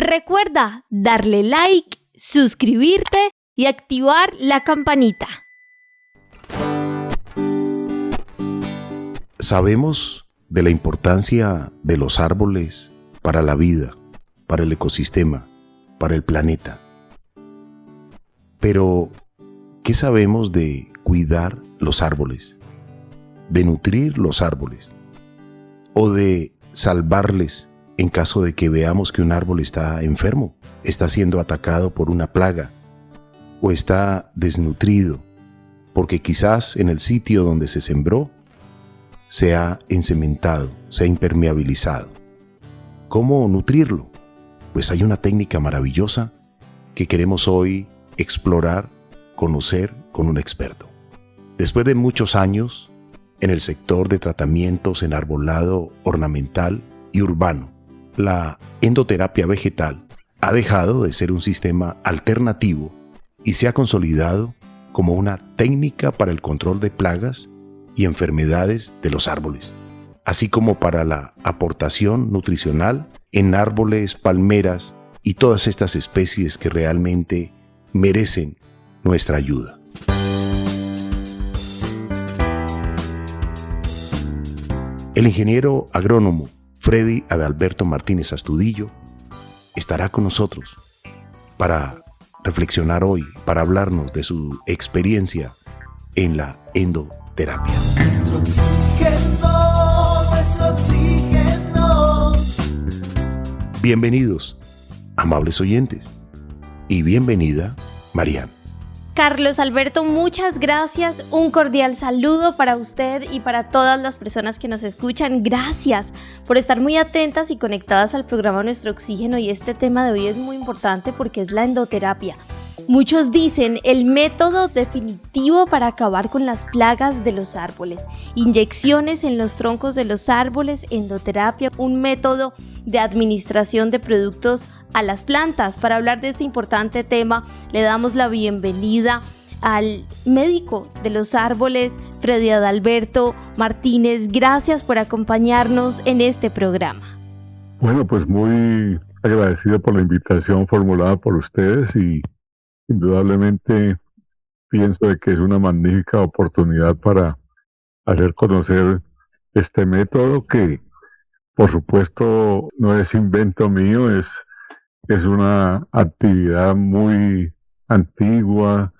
Recuerda darle like, suscribirte y activar la campanita. Sabemos de la importancia de los árboles para la vida, para el ecosistema, para el planeta. Pero, ¿qué sabemos de cuidar los árboles? De nutrir los árboles o de salvarles en caso de que veamos que un árbol está enfermo, está siendo atacado por una plaga o está desnutrido porque quizás en el sitio donde se sembró se ha encementado, se ha impermeabilizado. ¿Cómo nutrirlo? Pues hay una técnica maravillosa que queremos hoy explorar, conocer con un experto. Después de muchos años en el sector de tratamientos en arbolado ornamental y urbano, la endoterapia vegetal ha dejado de ser un sistema alternativo y se ha consolidado como una técnica para el control de plagas y enfermedades de los árboles, así como para la aportación nutricional en árboles, palmeras y todas estas especies que realmente merecen nuestra ayuda. El ingeniero agrónomo Freddy Adalberto Martínez Astudillo estará con nosotros para reflexionar hoy, para hablarnos de su experiencia en la endoterapia. Nuestro oxígeno. Bienvenidos, amables oyentes, y bienvenida, Marian. Carlos Alberto, muchas gracias. Un cordial saludo para usted y para todas las personas que nos escuchan. Gracias por estar muy atentas y conectadas al programa Nuestro Oxígeno. Y este tema de hoy es muy importante porque es la endoterapia. Muchos dicen el método definitivo para acabar con las plagas de los árboles. Inyecciones en los troncos de los árboles, endoterapia, un método de administración de productos a las plantas. Para hablar de este importante tema, le damos la bienvenida al médico de los árboles, Freddy Adalberto Martínez. Gracias por acompañarnos en este programa. Bueno, pues muy agradecido por la invitación formulada por ustedes y indudablemente pienso de que es una magnífica oportunidad para hacer conocer este método que, por supuesto, no es invento mío, es una actividad muy antigua.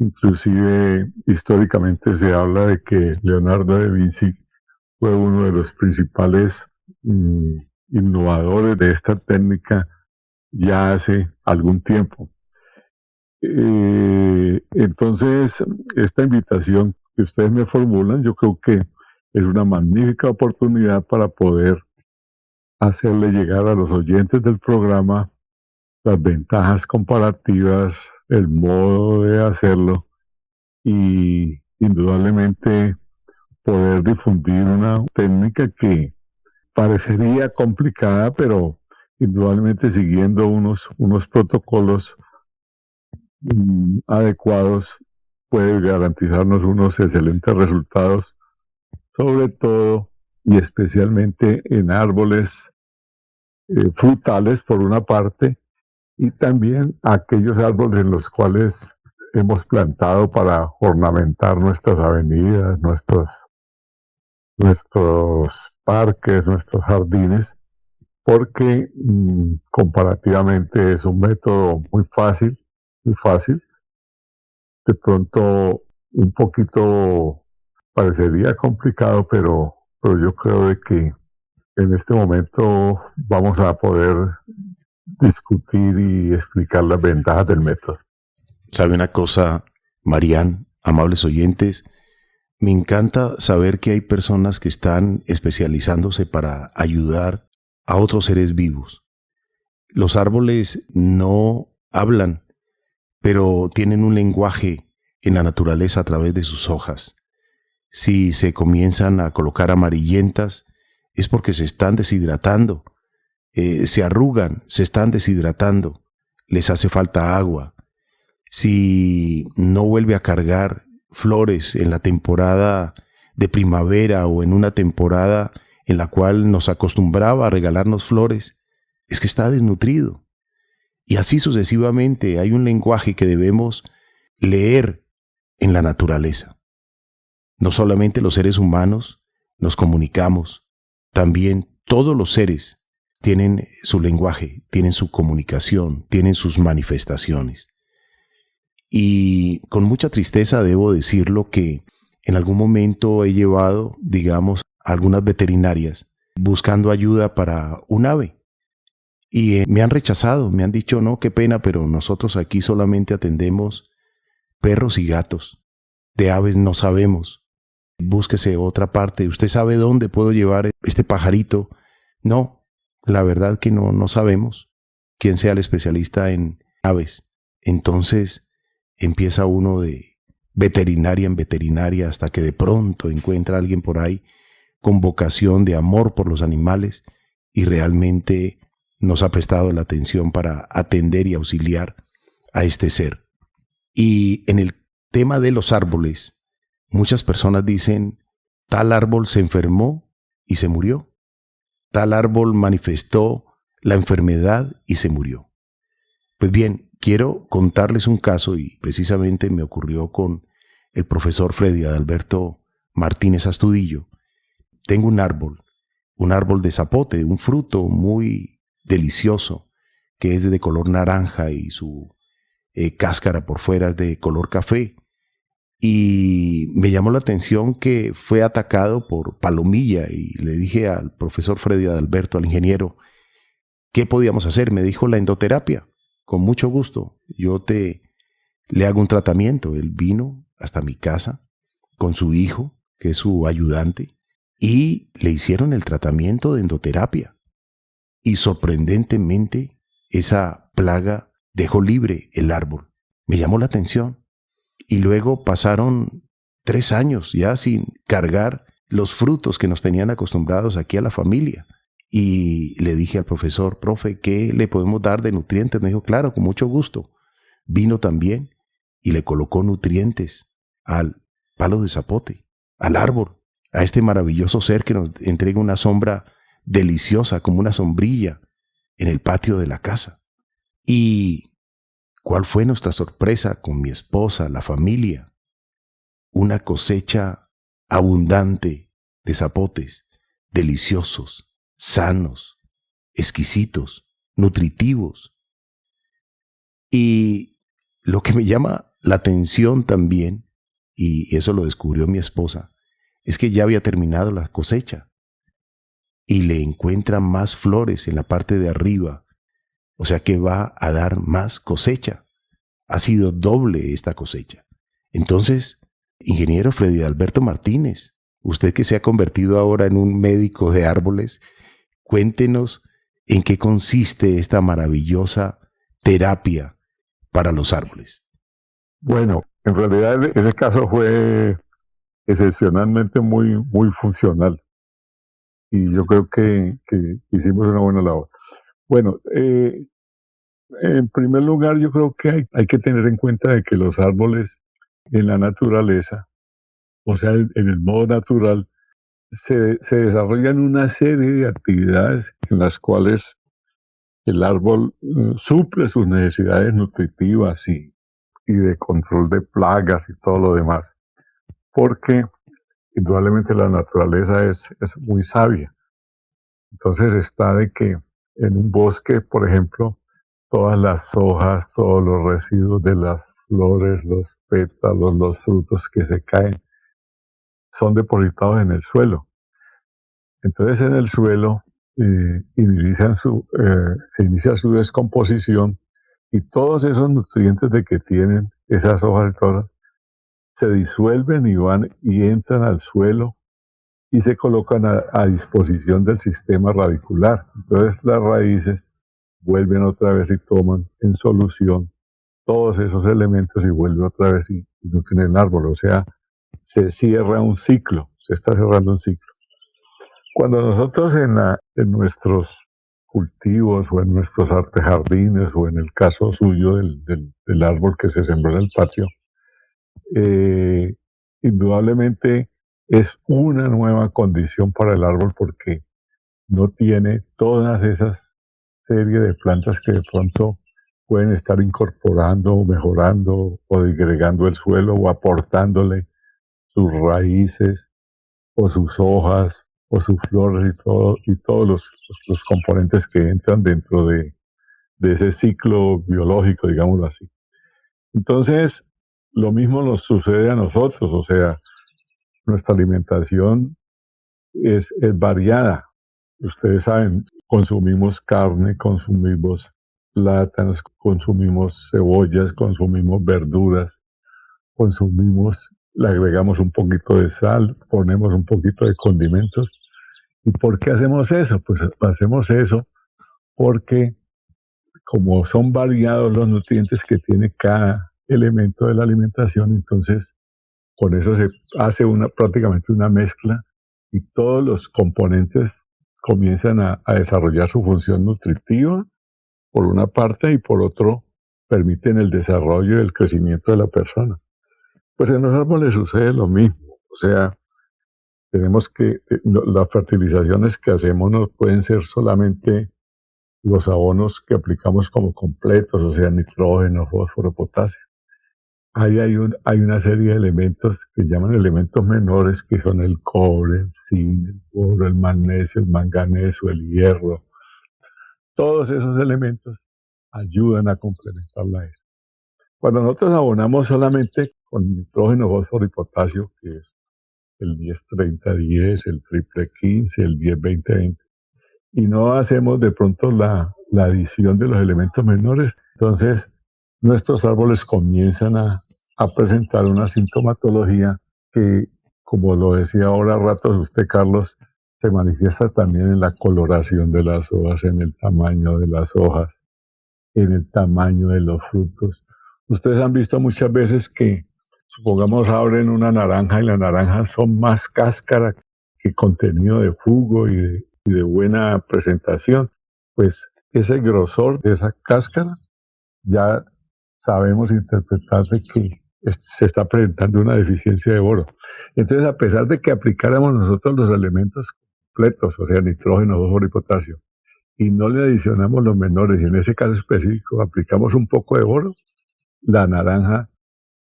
Inclusive históricamente se habla de que Leonardo da Vinci fue uno de los principales innovadores de esta técnica ya hace algún tiempo. Entonces, esta invitación que ustedes me formulan, yo creo que es una magnífica oportunidad para poder hacerle llegar a los oyentes del programa las ventajas comparativas, el modo de hacerlo y indudablemente poder difundir una técnica que parecería complicada, pero indudablemente siguiendo unos protocolos adecuados puede garantizarnos unos excelentes resultados, sobre todo y especialmente en árboles frutales por una parte y también aquellos árboles en los cuales hemos plantado para ornamentar nuestras avenidas, nuestros parques, nuestros jardines, porque comparativamente es un método muy fácil. De pronto un poquito parecería complicado, pero yo creo de que en este momento vamos a poder discutir y explicar las ventajas del método. ¿Sabe una cosa, Marian, amables oyentes? Me encanta saber que hay personas que están especializándose para ayudar a otros seres vivos. Los árboles no hablan, pero tienen un lenguaje en la naturaleza a través de sus hojas. Si se comienzan a colocar amarillentas, es porque se están deshidratando. Se arrugan, se están deshidratando, les hace falta agua. Si no vuelve a cargar flores en la temporada de primavera o en una temporada en la cual nos acostumbraba a regalarnos flores, es que está desnutrido. Y así sucesivamente hay un lenguaje que debemos leer en la naturaleza. No solamente los seres humanos nos comunicamos, también todos los seres tienen su lenguaje, tienen su comunicación, tienen sus manifestaciones. Y con mucha tristeza debo decirlo que en algún momento he llevado, digamos, a algunas veterinarias buscando ayuda para un ave. Y me han rechazado, me han dicho, no, qué pena, pero nosotros aquí solamente atendemos perros y gatos. De aves no sabemos. Búsquese otra parte. ¿Usted sabe dónde puedo llevar este pajarito? No, la verdad que no sabemos quién sea el especialista en aves. Entonces empieza uno de veterinaria en veterinaria hasta que de pronto encuentra a alguien por ahí con vocación de amor por los animales y realmente nos ha prestado la atención para atender y auxiliar a este ser. Y en el tema de los árboles, muchas personas dicen, tal árbol se enfermó y se murió. Tal árbol manifestó la enfermedad y se murió. Pues bien, quiero contarles un caso y precisamente me ocurrió con el profesor Freddy Adalberto Martínez Astudillo. Tengo un árbol de zapote, un fruto muy delicioso que es de color naranja y su cáscara por fuera es de color café. Y me llamó la atención que fue atacado por palomilla y le dije al profesor Freddy Adalberto, al ingeniero, ¿qué podíamos hacer? Me dijo la endoterapia. Con mucho gusto, le hago un tratamiento. Él vino hasta mi casa con su hijo, que es su ayudante, y le hicieron el tratamiento de endoterapia. Y sorprendentemente, esa plaga dejó libre el árbol. Me llamó la atención. Y luego pasaron 3 años ya sin cargar los frutos que nos tenían acostumbrados aquí a la familia. Y le dije al profesor, profe, ¿qué le podemos dar de nutrientes? Me dijo, claro, con mucho gusto. Vino también y le colocó nutrientes al palo de zapote, al árbol, a este maravilloso ser que nos entrega una sombra deliciosa, como una sombrilla en el patio de la casa. Y ¿cuál fue nuestra sorpresa con mi esposa, la familia? Una cosecha abundante de zapotes, deliciosos, sanos, exquisitos, nutritivos. Y lo que me llama la atención también, y eso lo descubrió mi esposa, es que ya había terminado la cosecha y le encuentra más flores en la parte de arriba, o sea que va a dar más cosecha. Ha sido doble esta cosecha. Entonces, ingeniero Freddy Alberto Martínez, usted que se ha convertido ahora en un médico de árboles, cuéntenos en qué consiste esta maravillosa terapia para los árboles. Bueno, en realidad ese caso fue excepcionalmente muy funcional y yo creo que hicimos una buena labor. Bueno, en primer lugar yo creo que hay que tener en cuenta de que los árboles en la naturaleza, o sea, en el modo natural, se desarrollan una serie de actividades en las cuales el árbol suple sus necesidades nutritivas y de control de plagas y todo lo demás, porque indudablemente la naturaleza es muy sabia. Entonces está de que en un bosque, por ejemplo, todas las hojas, todos los residuos de las flores, los pétalos, los frutos que se caen, son depositados en el suelo. Entonces en el suelo se inicia su descomposición y todos esos nutrientes de que tienen esas hojas y todas se disuelven y van y entran al suelo y se colocan a disposición del sistema radicular. Entonces las raíces vuelven otra vez y toman en solución todos esos elementos y vuelven otra vez y nutren el árbol. O sea, se cierra un ciclo, se está cerrando un ciclo. Cuando nosotros en nuestros cultivos o en nuestros artejardines o en el caso suyo del árbol que se sembró en el patio, indudablemente es una nueva condición para el árbol porque no tiene todas esas serie de plantas que de pronto pueden estar incorporando, o mejorando o disgregando el suelo o aportándole sus raíces o sus hojas o sus flores y todos los componentes que entran dentro de ese ciclo biológico, digámoslo así. Entonces, lo mismo nos sucede a nosotros, o sea, nuestra alimentación es variada. Ustedes saben, consumimos carne, consumimos plátanos, consumimos cebollas, consumimos verduras, consumimos, le agregamos un poquito de sal, ponemos un poquito de condimentos. ¿Y por qué hacemos eso? Pues hacemos eso porque como son variados los nutrientes que tiene cada elemento de la alimentación, entonces con eso se hace prácticamente una mezcla y todos los componentes comienzan a desarrollar su función nutritiva por una parte y por otro permiten el desarrollo y el crecimiento de la persona. Pues en los árboles sucede lo mismo, o sea, tenemos que, las fertilizaciones que hacemos no pueden ser solamente los abonos que aplicamos como completos, o sea, nitrógeno, fósforo, potasio. Hay una serie de elementos que llaman elementos menores, que son el cobre, el zinc, el boro, el magnesio, el manganeso, el hierro. Todos esos elementos ayudan a complementarla eso. Cuando nosotros abonamos solamente con nitrógeno, fósforo y potasio, que es el 10-30-10, el triple 15, el 10-20-20, y no hacemos de pronto la adición de los elementos menores, entonces nuestros árboles comienzan a presentar una sintomatología que, como lo decía ahora a ratos usted, Carlos, se manifiesta también en la coloración de las hojas, en el tamaño de las hojas, en el tamaño de los frutos. Ustedes han visto muchas veces que, supongamos, abren una naranja y la naranja son más cáscara que contenido de jugo y de buena presentación. Pues ese grosor de esa cáscara ya sabemos interpretar de que se está presentando una deficiencia de boro. Entonces, a pesar de que aplicáramos nosotros los elementos completos, o sea, nitrógeno, fósforo y potasio, y no le adicionamos los menores, y en ese caso específico aplicamos un poco de boro, la naranja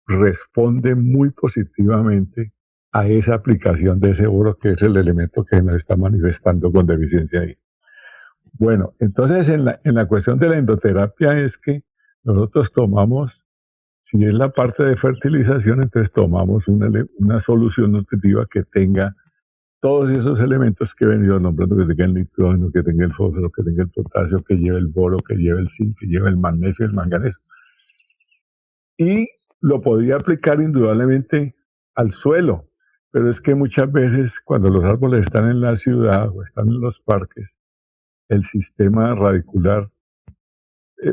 responde muy positivamente a esa aplicación de ese boro, que es el elemento que nos está manifestando con deficiencia ahí. Bueno, entonces en la cuestión de la endoterapia es que nosotros tomamos, si es la parte de fertilización, entonces tomamos una solución nutritiva que tenga todos esos elementos que he venido nombrando, que tenga el nitrógeno, que tenga el fósforo, que tenga el potasio, que lleve el boro, que lleve el zinc, que lleve el magnesio y el manganeso. Y lo podría aplicar indudablemente al suelo, pero es que muchas veces cuando los árboles están en la ciudad o están en los parques, el sistema radicular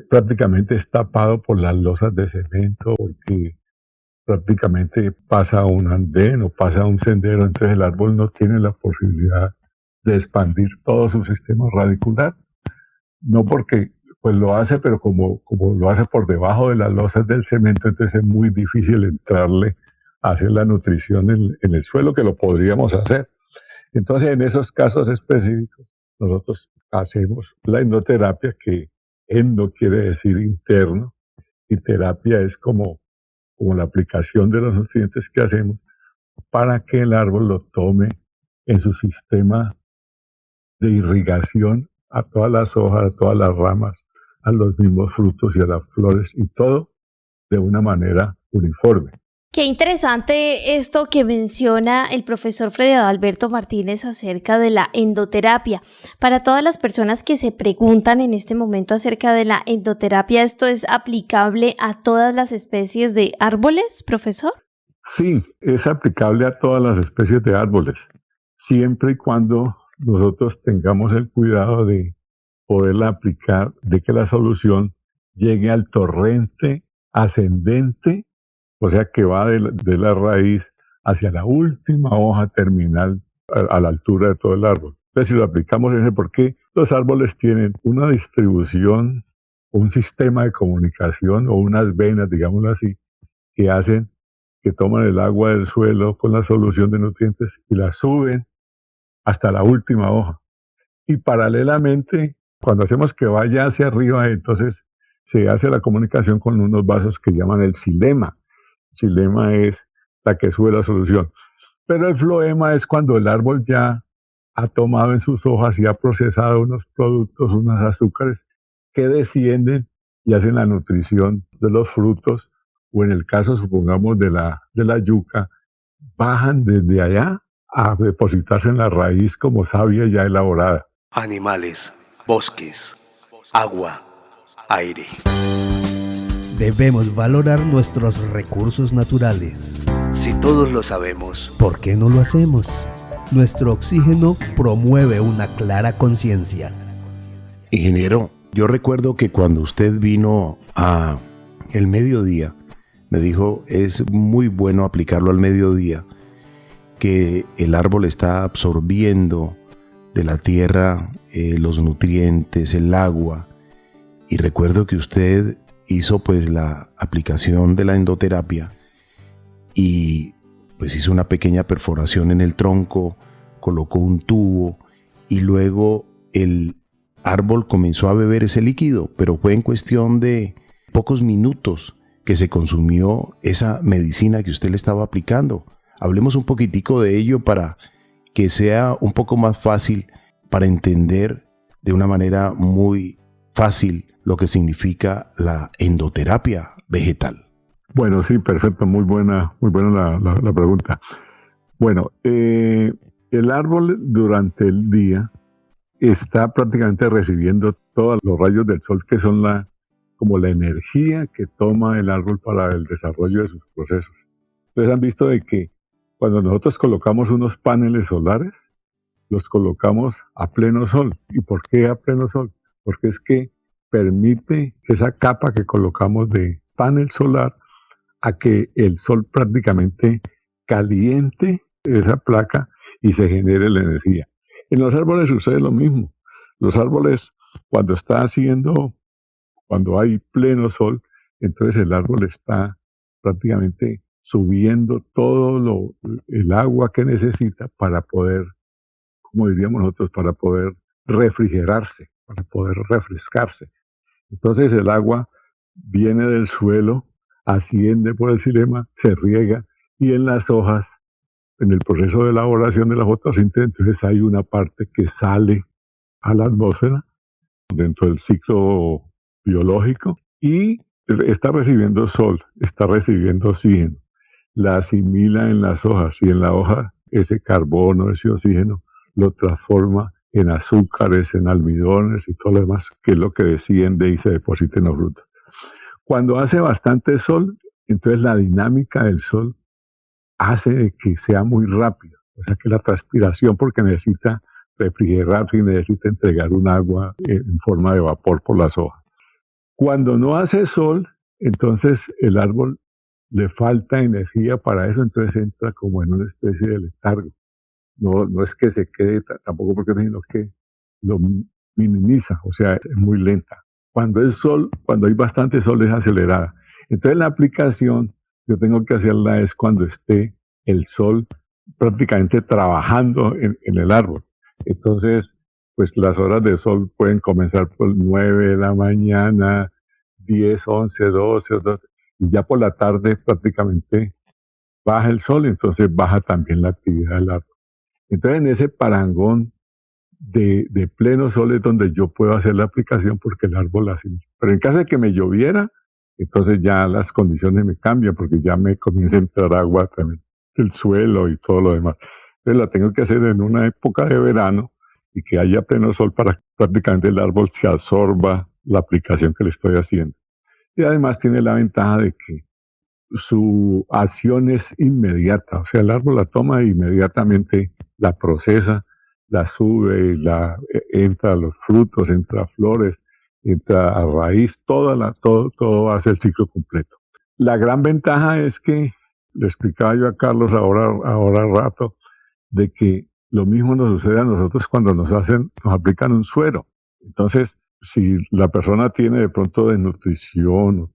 prácticamente es tapado por las losas de cemento, porque prácticamente pasa un andén o pasa un sendero, entonces el árbol no tiene la posibilidad de expandir todo su sistema radicular. No porque pues lo hace, pero como lo hace por debajo de las losas del cemento, entonces es muy difícil entrarle a hacer la nutrición en el suelo, que lo podríamos hacer. Entonces, en esos casos específicos, nosotros hacemos la endoterapia, que endo quiere decir interno, y terapia es como la aplicación de los nutrientes que hacemos para que el árbol lo tome en su sistema de irrigación a todas las hojas, a todas las ramas, a los mismos frutos y a las flores, y todo de una manera uniforme. Qué interesante esto que menciona el profesor Freddy Adalberto Martínez acerca de la endoterapia. Para todas las personas que se preguntan en este momento acerca de la endoterapia, ¿esto es aplicable a todas las especies de árboles, profesor? Sí, es aplicable a todas las especies de árboles, siempre y cuando nosotros tengamos el cuidado de poderla aplicar, de que la solución llegue al torrente ascendente, o sea, que va de la raíz hacia la última hoja terminal a la altura de todo el árbol. Entonces, si lo aplicamos ese, porque los árboles tienen una distribución, un sistema de comunicación o unas venas, digámoslo así, que hacen que toman el agua del suelo con la solución de nutrientes y la suben hasta la última hoja. Y paralelamente, cuando hacemos que vaya hacia arriba, entonces se hace la comunicación con unos vasos que llaman el xilema. Xilema es la que sube la solución. Pero el floema es cuando el árbol ya ha tomado en sus hojas y ha procesado unos productos, unos azúcares que descienden y hacen la nutrición de los frutos, o en el caso, supongamos, de la yuca, bajan desde allá a depositarse en la raíz como savia ya elaborada. Animales, bosques, agua, aire. Debemos valorar nuestros recursos naturales. Si todos lo sabemos, ¿Por qué no lo hacemos? Nuestro oxígeno promueve una clara conciencia. Ingeniero, yo recuerdo que cuando usted vino a el mediodía, me dijo, es muy bueno aplicarlo al mediodía, que el árbol está absorbiendo de la tierra los nutrientes, el agua. Y recuerdo que usted hizo pues la aplicación de la endoterapia y pues hizo una pequeña perforación en el tronco, colocó un tubo y luego el árbol comenzó a beber ese líquido, pero fue en cuestión de pocos minutos que se consumió esa medicina que usted le estaba aplicando. Hablemos un poquitico de ello para que sea un poco más fácil para entender de una manera muy fácil lo que significa la endoterapia vegetal. Bueno, sí, perfecto, muy buena la pregunta. Bueno, el árbol durante el día está prácticamente recibiendo todos los rayos del sol, que son como la energía que toma el árbol para el desarrollo de sus procesos. Ustedes han visto de que cuando nosotros colocamos unos paneles solares, los colocamos a pleno sol. ¿Y por qué a pleno sol? Porque es que permite esa capa que colocamos de panel solar a que el sol prácticamente caliente esa placa y se genere la energía. En los árboles sucede lo mismo. Los árboles, cuando hay pleno sol, entonces el árbol está prácticamente subiendo todo el agua que necesita para poder, como diríamos nosotros, para poder refrigerarse, para poder refrescarse. Entonces el agua viene del suelo, asciende por el xilema, se riega y en las hojas, en el proceso de elaboración de la fotosíntesis, entonces hay una parte que sale a la atmósfera dentro del ciclo biológico y está recibiendo sol, está recibiendo oxígeno, la asimila en las hojas y en la hoja ese carbono, ese oxígeno, lo transforma en azúcares, en almidones y todo lo demás, que es lo que desciende y se deposita en los frutos. Cuando hace bastante sol, entonces la dinámica del sol hace que sea muy rápido, o sea que la transpiración, porque necesita refrigerarse y necesita entregar un agua en forma de vapor por las hojas. Cuando no hace sol, entonces el árbol le falta energía para eso, entonces entra como en una especie de letargo. No es que se quede tampoco porque sino que lo minimiza, o sea, es muy lenta. Cuando hay bastante sol es acelerada. Entonces la aplicación yo tengo que hacerla es cuando esté el sol prácticamente trabajando en el árbol. Entonces, pues las horas de sol pueden comenzar por 9 de la mañana, 10, 11, 12, y ya por la tarde prácticamente baja el sol, entonces baja también la actividad del árbol. Entonces en ese parangón de pleno sol es donde yo puedo hacer la aplicación porque el árbol la asimila. Pero en caso de que me lloviera, entonces ya las condiciones me cambian porque ya me comienza a entrar agua también del suelo y todo lo demás. Entonces la tengo que hacer en una época de verano y que haya pleno sol para que prácticamente el árbol se absorba la aplicación que le estoy haciendo. Y además tiene la ventaja de que su acción es inmediata, o sea, el árbol la toma e inmediatamente la procesa, la sube, entra a los frutos, entra a flores, entra a raíz, todo hace el ciclo completo. La gran ventaja es que, le explicaba yo a Carlos ahora rato, de que lo mismo nos sucede a nosotros cuando nos aplican un suero. Entonces, si la persona tiene de pronto desnutrición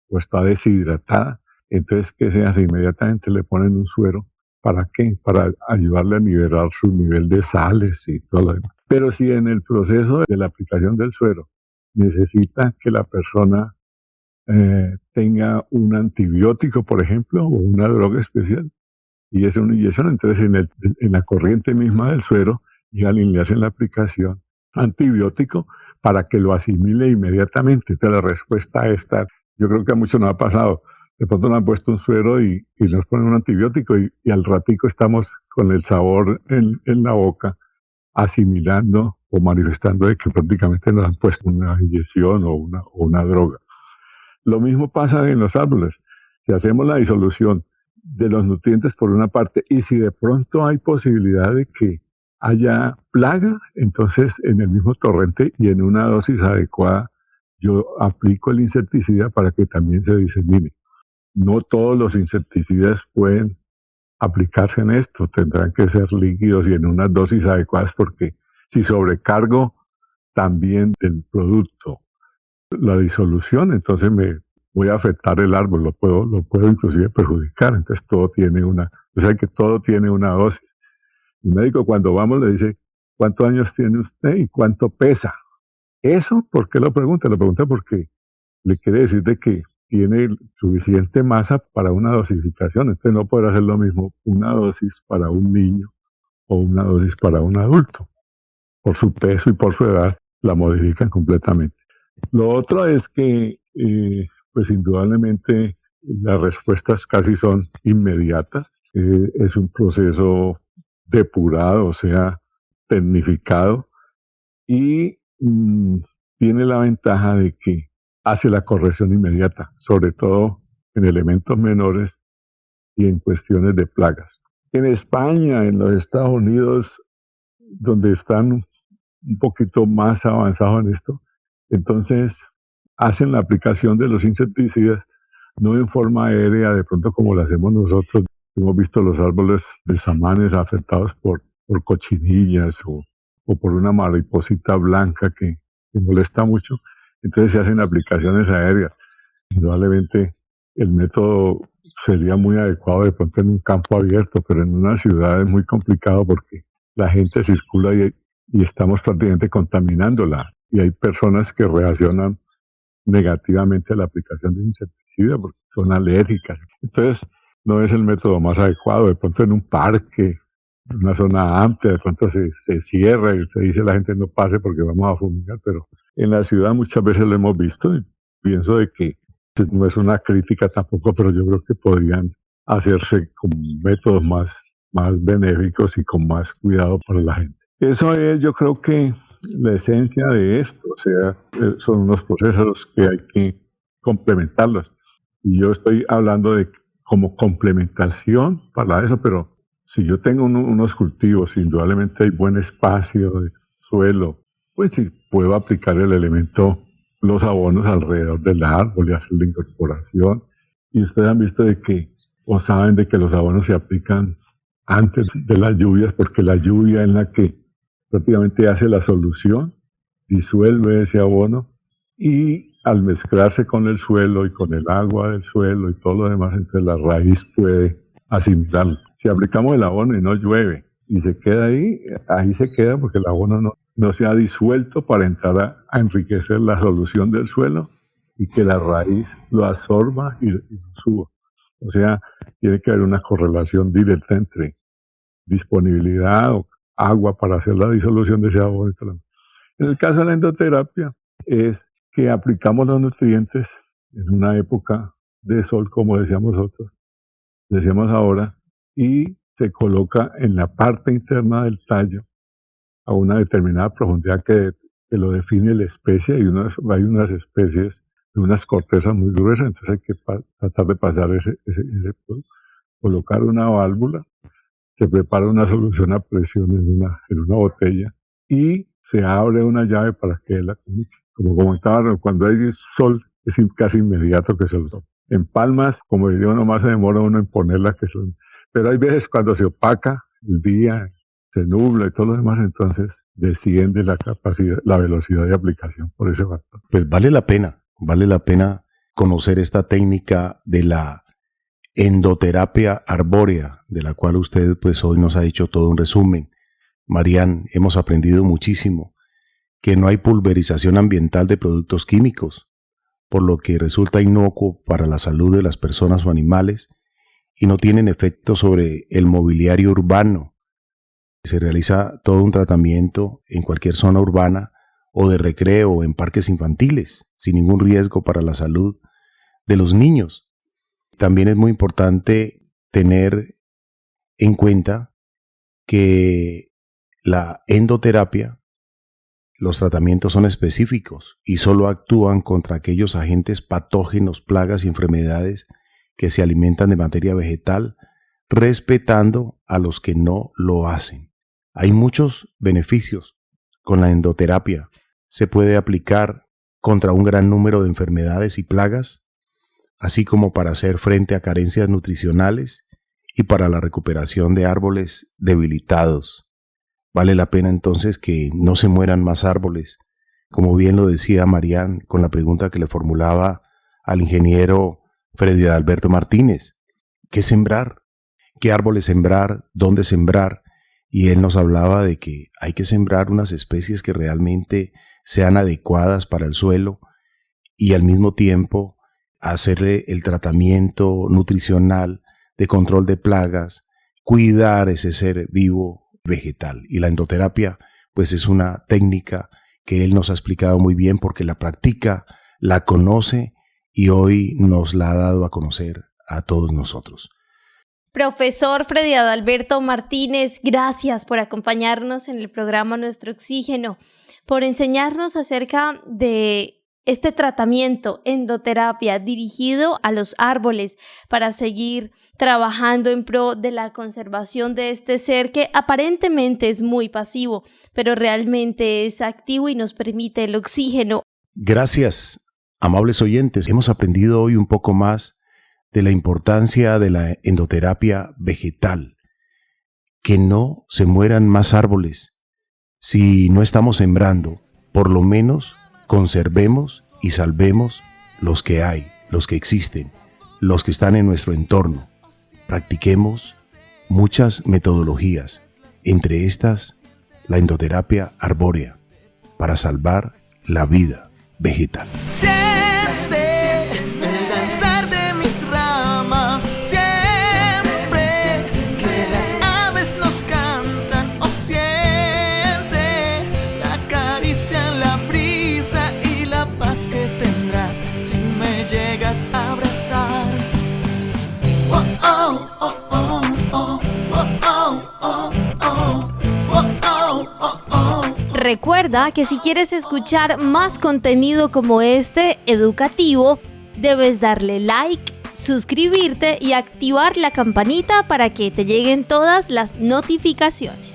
o está deshidratada, entonces, ¿qué se hace? Inmediatamente le ponen un suero. ¿Para qué? Para ayudarle a nivelar su nivel de sales y todo lo demás. Pero si en el proceso de la aplicación del suero necesita que la persona tenga un antibiótico, por ejemplo, o una droga especial. Y eso entonces en la corriente misma del suero, y alguien le hacen la aplicación antibiótico para que lo asimile inmediatamente. Entonces la respuesta esta, yo creo que a muchos nos ha pasado. De pronto nos han puesto un suero y nos ponen un antibiótico y al ratico estamos con el sabor en la boca, asimilando o manifestando de que prácticamente nos han puesto una inyección o una droga. Lo mismo pasa en los árboles. Si hacemos la disolución de los nutrientes por una parte, y si de pronto hay posibilidad de que haya plaga, entonces en el mismo torrente y en una dosis adecuada, yo aplico el insecticida para que también se disemine. No todos los insecticidas pueden aplicarse en esto, tendrán que ser líquidos y en unas dosis adecuadas, porque si sobrecargo también del producto la disolución, entonces me voy a afectar el árbol, lo puedo inclusive perjudicar. Entonces todo tiene una dosis. El médico cuando vamos le dice, ¿cuántos años tiene usted y cuánto pesa? Eso, ¿por qué lo pregunta? Lo pregunta porque le quiere decir de que tiene suficiente masa para una dosificación. Entonces no podrá hacer lo mismo una dosis para un niño o una dosis para un adulto. Por su peso y por su edad la modifican completamente. Lo otro es que, pues indudablemente, las respuestas casi son inmediatas. Es un proceso depurado, o sea, tecnificado, y tiene la ventaja de que hace la corrección inmediata, sobre todo en elementos menores y en cuestiones de plagas. En España, en los Estados Unidos, donde están un poquito más avanzados en esto, entonces hacen la aplicación de los insecticidas no en forma aérea, de pronto como lo hacemos nosotros. Hemos visto los árboles de samanes afectados por cochinillas o por una mariposita blanca que molesta mucho. Entonces se hacen aplicaciones aéreas. Indudablemente el método sería muy adecuado de pronto en un campo abierto, pero en una ciudad es muy complicado porque la gente circula y estamos prácticamente contaminándola. Y hay personas que reaccionan negativamente a la aplicación de insecticida porque son alérgicas. Entonces, no es el método más adecuado. De pronto en un parque, en una zona amplia, de pronto se cierra y se dice a la gente no pase porque vamos a fumigar, pero en la ciudad muchas veces lo hemos visto y pienso de que no es una crítica tampoco, pero yo creo que podrían hacerse con métodos más benéficos y con más cuidado para la gente. Eso es, yo creo que la esencia de esto, o sea, son unos procesos que hay que complementarlos. Y yo estoy hablando de como complementación para eso, pero si yo tengo unos cultivos, indudablemente hay buen espacio de suelo, pues sí puedo aplicar el elemento, los abonos alrededor del árbol y hacer la incorporación. Y ustedes han visto o saben de que los abonos se aplican antes de las lluvias, porque la lluvia es la que prácticamente hace la solución, disuelve ese abono y al mezclarse con el suelo y con el agua del suelo y todo lo demás, entonces la raíz puede asimilarlo. Si aplicamos el abono y no llueve y se queda ahí se queda porque el abono no se ha disuelto para entrar a enriquecer la solución del suelo y que la raíz lo absorba y lo suba. O sea, tiene que haber una correlación directa entre disponibilidad o agua para hacer la disolución de ese abono. En el caso de la endoterapia es que aplicamos los nutrientes en una época de sol, como decíamos ahora, y se coloca en la parte interna del tallo a una determinada profundidad que lo define la especie. Hay unas especies de unas cortezas muy gruesas, entonces hay que tratar de pasar ese colocar una válvula, se prepara una solución a presión en una botella y se abre una llave para que la comunique. Como comentaba, cuando hay sol es casi inmediato que se lo toma. En palmas, como diría uno, más se demora uno en ponerla que son. Pero hay veces cuando se opaca el día, se nubla y todo lo demás, entonces desciende la capacidad, la velocidad de aplicación por ese factor. Pues vale la pena conocer esta técnica de la endoterapia arbórea, de la cual usted pues hoy nos ha dicho todo un resumen. Marian, hemos aprendido muchísimo que no hay pulverización ambiental de productos químicos, por lo que resulta inocuo para la salud de las personas o animales y no tienen efecto sobre el mobiliario urbano. Se realiza todo un tratamiento en cualquier zona urbana o de recreo o en parques infantiles, sin ningún riesgo para la salud de los niños. También es muy importante tener en cuenta que la endoterapia, los tratamientos son específicos y solo actúan contra aquellos agentes patógenos, plagas y enfermedades que se alimentan de materia vegetal, respetando a los que no lo hacen. Hay muchos beneficios con la endoterapia. Se puede aplicar contra un gran número de enfermedades y plagas, así como para hacer frente a carencias nutricionales y para la recuperación de árboles debilitados. Vale la pena entonces que no se mueran más árboles, como bien lo decía Marian con la pregunta que le formulaba al ingeniero Freddy Adalberto Martínez. ¿Qué sembrar? ¿Qué árboles sembrar? ¿Dónde sembrar? Y él nos hablaba de que hay que sembrar unas especies que realmente sean adecuadas para el suelo y al mismo tiempo hacerle el tratamiento nutricional de control de plagas, cuidar ese ser vivo vegetal. Y la endoterapia pues es una técnica que él nos ha explicado muy bien porque la practica, la conoce y hoy nos la ha dado a conocer a todos nosotros. Profesor Freddy Adalberto Martínez, gracias por acompañarnos en el programa Nuestro Oxígeno, por enseñarnos acerca de este tratamiento endoterapia dirigido a los árboles para seguir trabajando en pro de la conservación de este ser que aparentemente es muy pasivo, pero realmente es activo y nos permite el oxígeno. Gracias, amables oyentes. Hemos aprendido hoy un poco más de la importancia de la endoterapia vegetal. Que no se mueran más árboles. Si no estamos sembrando, por lo menos conservemos y salvemos los que hay, los que existen, los que están en nuestro entorno. Practiquemos muchas metodologías, entre estas la endoterapia arbórea, para salvar la vida vegetal. Siente el danzar de mis ramas, siempre que las aves nos cantan, o siente la caricia en la brisa y la paz que tendrás si me llegas a abrazar. Oh, oh, oh, oh, oh, oh, oh, oh, oh, oh, oh, oh. Recuerda que si quieres escuchar más contenido como este, educativo, debes darle like, suscribirte y activar la campanita para que te lleguen todas las notificaciones.